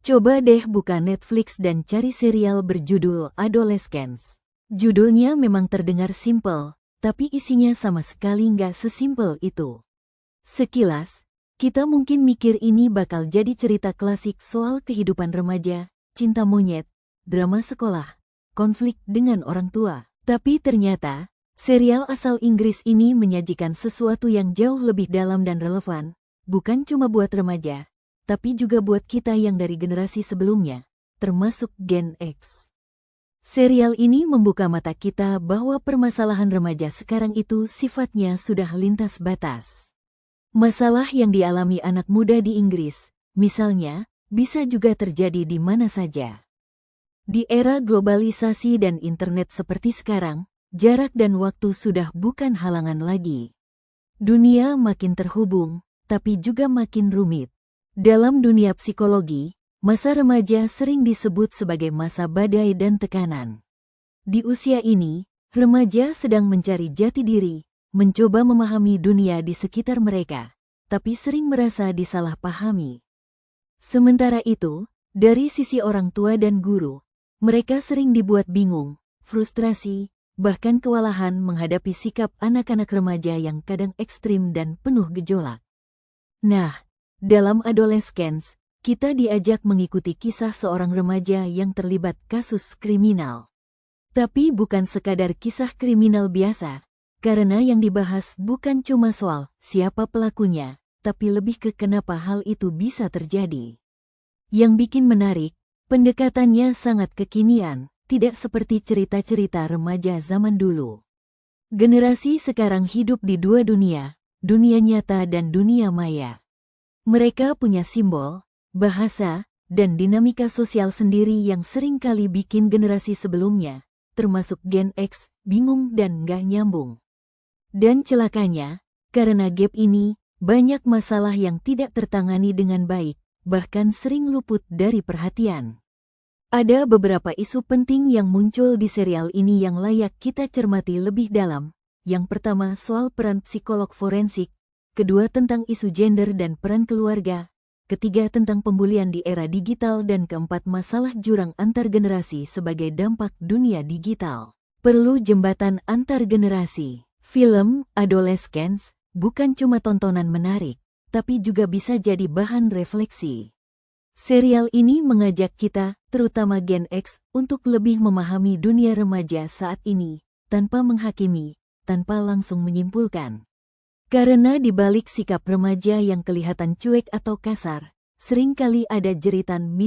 Coba deh buka Netflix dan cari serial berjudul Adolescence. Judulnya memang terdengar simpel, tapi isinya sama sekali nggak sesimpel itu. Sekilas, kita mungkin mikir ini bakal jadi cerita klasik soal kehidupan remaja, cinta monyet, drama sekolah, konflik dengan orang tua. Tapi ternyata, serial asal Inggris ini menyajikan sesuatu yang jauh lebih dalam dan relevan, bukan cuma buat remaja, tapi juga buat kita yang dari generasi sebelumnya, termasuk Gen X. Serial ini membuka mata kita bahwa permasalahan remaja sekarang itu sifatnya sudah lintas batas. Masalah yang dialami anak muda di Inggris, misalnya, bisa juga terjadi di mana saja. Di era globalisasi dan internet seperti sekarang, jarak dan waktu sudah bukan halangan lagi. Dunia makin terhubung, tapi juga makin rumit. Dalam dunia psikologi, masa remaja sering disebut sebagai masa badai dan tekanan. Di usia ini, remaja sedang mencari jati diri, mencoba memahami dunia di sekitar mereka, tapi sering merasa disalahpahami. Sementara itu, dari sisi orang tua dan guru, mereka sering dibuat bingung, frustrasi, bahkan kewalahan menghadapi sikap anak-anak remaja yang kadang ekstrim dan penuh gejolak. Nah, dalam Adolescence, kita diajak mengikuti kisah seorang remaja yang terlibat kasus kriminal. Tapi bukan sekadar kisah kriminal biasa, karena yang dibahas bukan cuma soal siapa pelakunya, tapi lebih ke kenapa hal itu bisa terjadi. Yang bikin menarik, pendekatannya sangat kekinian, tidak seperti cerita-cerita remaja zaman dulu. Generasi sekarang hidup di dua dunia nyata dan dunia maya. Mereka punya simbol, bahasa, dan dinamika sosial sendiri yang seringkali bikin generasi sebelumnya, termasuk Gen X, bingung dan nggak nyambung. Dan celakanya, karena gap ini, banyak masalah yang tidak tertangani dengan baik, bahkan sering luput dari perhatian. Ada beberapa isu penting yang muncul di serial ini yang layak kita cermati lebih dalam. Yang pertama soal peran psikolog forensik, kedua tentang isu gender dan peran keluarga, ketiga tentang pembulian di era digital dan keempat masalah jurang antar generasi sebagai dampak dunia digital. Perlu jembatan antar generasi. Film Adolescence bukan cuma tontonan menarik, tapi juga bisa jadi bahan refleksi. Serial ini mengajak kita, terutama Gen X, untuk lebih memahami dunia remaja saat ini, tanpa menghakimi, tanpa langsung menyimpulkan. Karena di balik sikap remaja yang kelihatan cuek atau kasar, seringkali ada jeritan